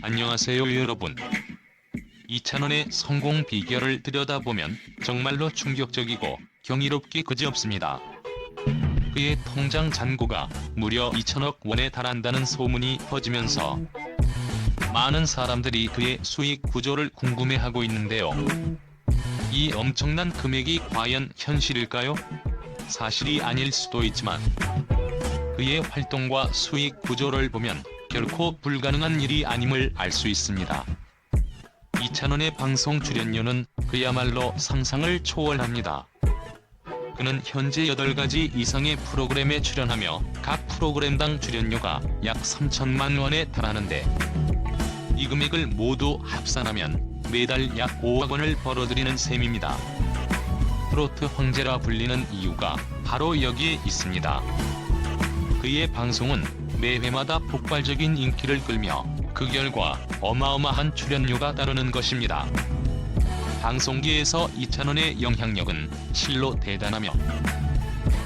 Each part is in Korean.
안녕하세요 여러분. 이찬원의 성공 비결을 들여다보면 정말로 충격적이고 경이롭기 그지없습니다. 그의 통장 잔고가 무려 2천억 원에 달한다는 소문이 퍼지면서 많은 사람들이 그의 수익 구조를 궁금해하고 있는데요. 이 엄청난 금액이 과연 현실일까요? 사실이 아닐 수도 있지만 그의 활동과 수익 구조를 보면 결코 불가능한 일이 아님을 알 수 있습니다. 이찬원의 방송 출연료는 그야말로 상상을 초월합니다. 그는 현재 8가지 이상의 프로그램에 출연하며 각 프로그램당 출연료가 약 3천만 원에 달하는데 이 금액을 모두 합산하면 매달 약 5억 원을 벌어들이는 셈입니다. 트로트 황제라 불리는 이유가 바로 여기에 있습니다. 그의 방송은 매회마다 폭발적인 인기를 끌며 그 결과 어마어마한 출연료가 따르는 것입니다. 방송계에서 이찬원의 영향력은 실로 대단하며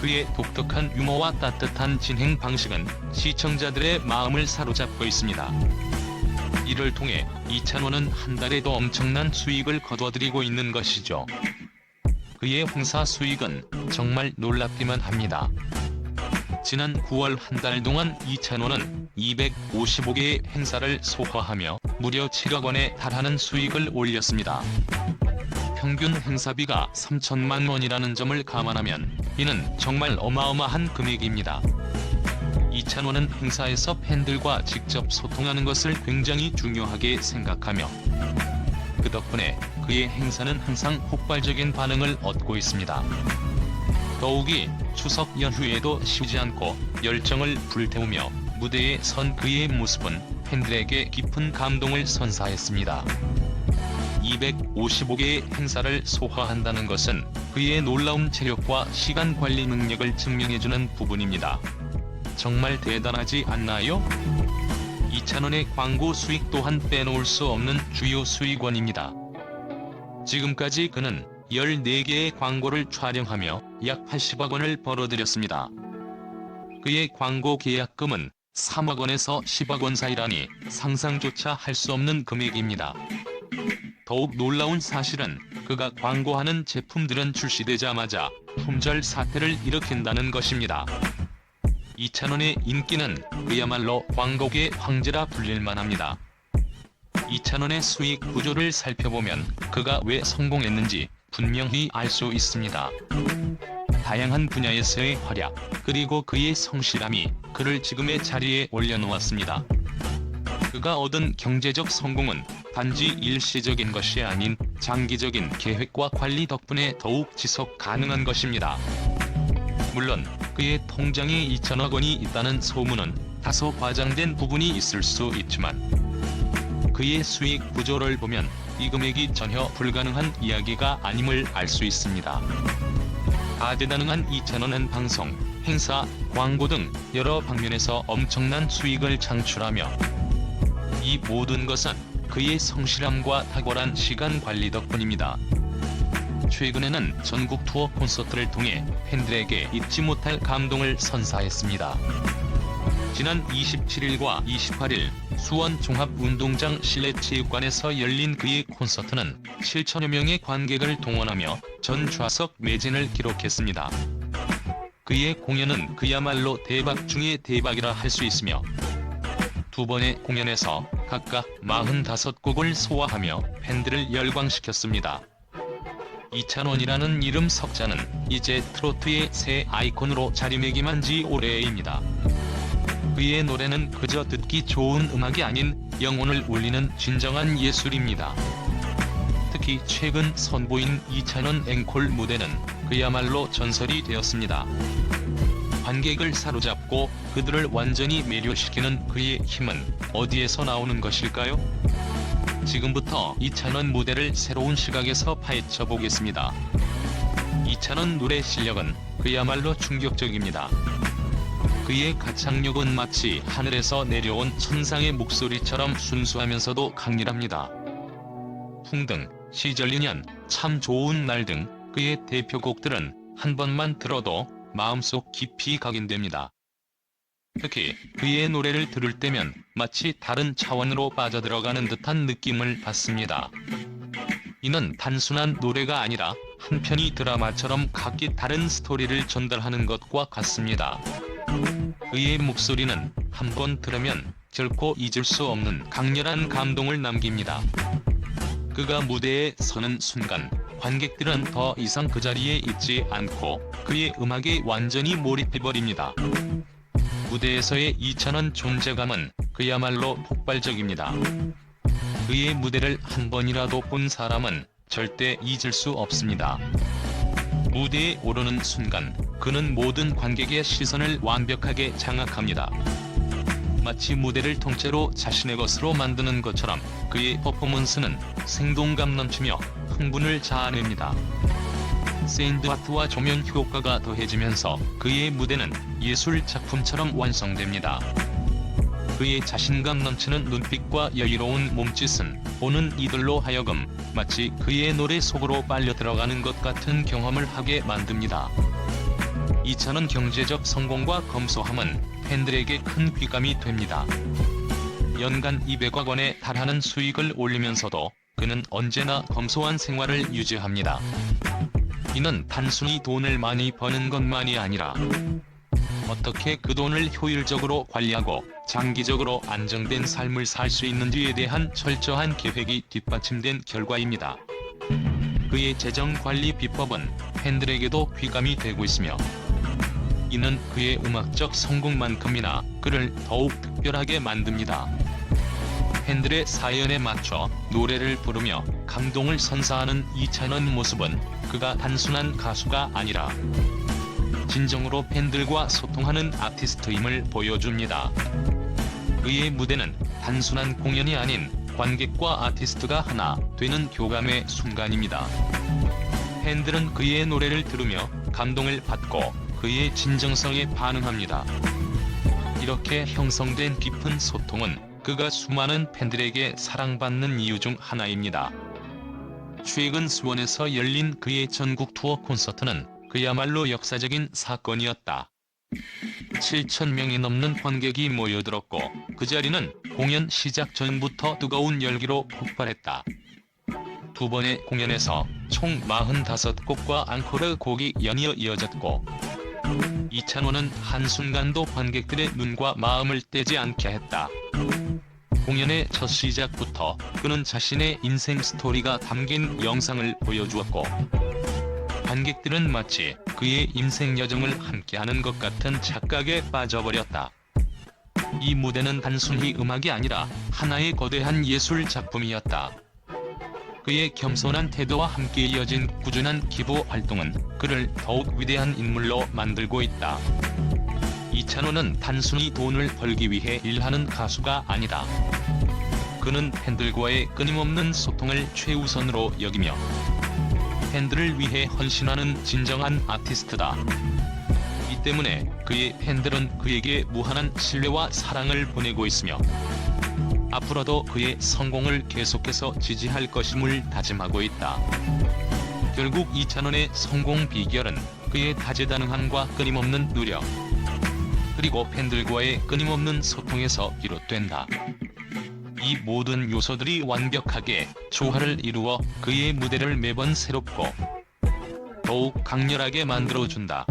그의 독특한 유머와 따뜻한 진행 방식은 시청자들의 마음을 사로잡고 있습니다. 이를 통해 이찬원은 한 달에도 엄청난 수익을 거둬들이고 있는 것이죠. 그의 행사 수익은 정말 놀랍기만 합니다. 지난 9월 한 달 동안 이찬원은 255개의 행사를 소화하며 무려 7억 원에 달하는 수익을 올렸습니다. 평균 행사비가 3천만 원이라는 점을 감안하면 이는 정말 어마어마한 금액입니다. 이찬원은 행사에서 팬들과 직접 소통하는 것을 굉장히 중요하게 생각하며 그 덕분에 그의 행사는 항상 폭발적인 반응을 얻고 있습니다. 더욱이 추석 연휴에도 쉬지 않고 열정을 불태우며 무대에 선 그의 모습은 팬들에게 깊은 감동을 선사했습니다. 255개의 행사를 소화한다는 것은 그의 놀라운 체력과 시간 관리 능력을 증명해주는 부분입니다. 정말 대단하지 않나요? 이찬원의 광고 수익 또한 빼놓을 수 없는 주요 수익원입니다. 지금까지 그는 14개의 광고를 촬영하며 약 80억 원을 벌어들였습니다. 그의 광고 계약금은 3억 원에서 10억 원 사이라니 상상조차 할 수 없는 금액입니다. 더욱 놀라운 사실은 그가 광고하는 제품들은 출시되자마자 품절 사태를 일으킨다는 것입니다. 이찬원의 인기는 그야말로 광고계 황제라 불릴만합니다. 이찬원의 수익 구조를 살펴보면 그가 왜 성공했는지 분명히 알 수 있습니다. 다양한 분야에서의 활약, 그리고 그의 성실함이 그를 지금의 자리에 올려놓았습니다. 그가 얻은 경제적 성공은 단지 일시적인 것이 아닌 장기적인 계획과 관리 덕분에 더욱 지속 가능한 것입니다. 물론 그의 통장에 2천억 원이 있다는 소문은 다소 과장된 부분이 있을 수 있지만 그의 수익 구조를 보면 이 금액이 전혀 불가능한 이야기가 아님을 알 수 있습니다. 다재다능한 이찬원은 방송, 행사, 광고 등 여러 방면에서 엄청난 수익을 창출하며 이 모든 것은 그의 성실함과 탁월한 시간 관리 덕분입니다. 최근에는 전국 투어 콘서트를 통해 팬들에게 잊지 못할 감동을 선사했습니다. 지난 27일과 28일 수원 종합운동장 실내체육관에서 열린 그의 콘서트는 7천여 명의 관객을 동원하며 전 좌석 매진을 기록했습니다. 그의 공연은 그야말로 대박 중의 대박이라 할 수 있으며 두 번의 공연에서 각각 45곡을 소화하며 팬들을 열광시켰습니다. 이찬원이라는 이름 석자는 이제 트로트의 새 아이콘으로 자리매김한 지 오래입니다. 그의 노래는 그저 듣기 좋은 음악이 아닌 영혼을 울리는 진정한 예술입니다. 특히 최근 선보인 이찬원 앵콜 무대는 그야말로 전설이 되었습니다. 관객을 사로잡고 그들을 완전히 매료시키는 그의 힘은 어디에서 나오는 것일까요? 지금부터 이찬원 무대를 새로운 시각에서 파헤쳐 보겠습니다. 이찬원 노래 실력은 그야말로 충격적입니다. 그의 가창력은 마치 하늘에서 내려온 천상의 목소리처럼 순수하면서도 강렬합니다. 풍등, 시절인연, 참 좋은 날 등 그의 대표곡들은 한 번만 들어도 마음속 깊이 각인됩니다. 특히 그의 노래를 들을 때면 마치 다른 차원으로 빠져들어가는 듯한 느낌을 받습니다. 이는 단순한 노래가 아니라 한 편의 드라마처럼 각기 다른 스토리를 전달하는 것과 같습니다. 그의 목소리는 한 번 들으면 결코 잊을 수 없는 강렬한 감동을 남깁니다. 그가 무대에 서는 순간 관객들은 더 이상 그 자리에 있지 않고 그의 음악에 완전히 몰입해버립니다. 무대에서의 이찬원 존재감은 그야말로 폭발적입니다. 그의 무대를 한 번이라도 본 사람은 절대 잊을 수 없습니다. 무대에 오르는 순간 그는 모든 관객의 시선을 완벽하게 장악합니다. 마치 무대를 통째로 자신의 것으로 만드는 것처럼 그의 퍼포먼스는 생동감 넘치며 흥분을 자아냅니다. 샌드아트와 조명 효과가 더해지면서 그의 무대는 예술 작품처럼 완성됩니다. 그의 자신감 넘치는 눈빛과 여유로운 몸짓은 보는 이들로 하여금 마치 그의 노래 속으로 빨려 들어가는 것 같은 경험을 하게 만듭니다. 이찬원 경제적 성공과 검소함은 팬들에게 큰 귀감이 됩니다. 연간 200억 원에 달하는 수익을 올리면서도 그는 언제나 검소한 생활을 유지합니다. 이는 단순히 돈을 많이 버는 것만이 아니라 어떻게 그 돈을 효율적으로 관리하고 장기적으로 안정된 삶을 살 수 있는지에 대한 철저한 계획이 뒷받침된 결과입니다. 그의 재정관리 비법은 팬들에게도 귀감이 되고 있으며 이는 그의 음악적 성공만큼이나 그를 더욱 특별하게 만듭니다. 팬들의 사연에 맞춰 노래를 부르며 감동을 선사하는 이찬원 모습은 그가 단순한 가수가 아니라 진정으로 팬들과 소통하는 아티스트임을 보여줍니다. 그의 무대는 단순한 공연이 아닌 관객과 아티스트가 하나 되는 교감의 순간입니다. 팬들은 그의 노래를 들으며 감동을 받고 그의 진정성에 반응합니다. 이렇게 형성된 깊은 소통은 그가 수많은 팬들에게 사랑받는 이유 중 하나입니다. 최근 수원에서 열린 그의 전국 투어 콘서트는 그야말로 역사적인 사건이었다. 7,000명이 넘는 관객이 모여들었고 그 자리는 공연 시작 전부터 뜨거운 열기로 폭발했다. 두 번의 공연에서 총 45곡과 앙코르 곡이 연이어 이어졌고 이찬원은 한순간도 관객들의 눈과 마음을 떼지 않게 했다. 공연의 첫 시작부터 그는 자신의 인생 스토리가 담긴 영상을 보여주었고 관객들은 마치 그의 인생 여정을 함께하는 것 같은 착각에 빠져버렸다. 이 무대는 단순히 음악이 아니라 하나의 거대한 예술 작품이었다. 그의 겸손한 태도와 함께 이어진 꾸준한 기부 활동은 그를 더욱 위대한 인물로 만들고 있다. 이찬원은 단순히 돈을 벌기 위해 일하는 가수가 아니다. 그는 팬들과의 끊임없는 소통을 최우선으로 여기며 팬들을 위해 헌신하는 진정한 아티스트다. 이 때문에 그의 팬들은 그에게 무한한 신뢰와 사랑을 보내고 있으며 앞으로도 그의 성공을 계속해서 지지할 것임을 다짐하고 있다. 결국 이찬원의 성공 비결은 그의 다재다능함과 끊임없는 노력, 그리고 팬들과의 끊임없는 소통에서 비롯된다. 이 모든 요소들이 완벽하게 조화를 이루어 그의 무대를 매번 새롭고 더욱 강렬하게 만들어준다.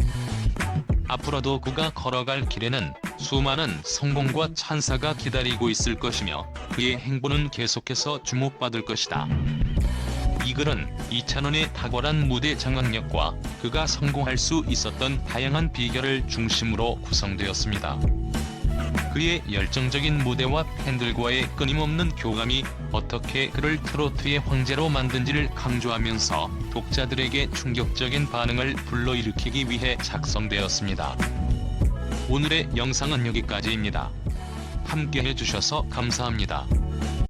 앞으로도 그가 걸어갈 길에는 수많은 성공과 찬사가 기다리고 있을 것이며 그의 행보는 계속해서 주목받을 것이다. 이 글은 이찬원의 탁월한 무대 장악력과 그가 성공할 수 있었던 다양한 비결을 중심으로 구성되었습니다. 그의 열정적인 무대와 팬들과의 끊임없는 교감이 어떻게 그를 트로트의 황제로 만든지를 강조하면서 독자들에게 충격적인 반응을 불러일으키기 위해 작성되었습니다. 오늘의 영상은 여기까지입니다. 함께 해주셔서 감사합니다.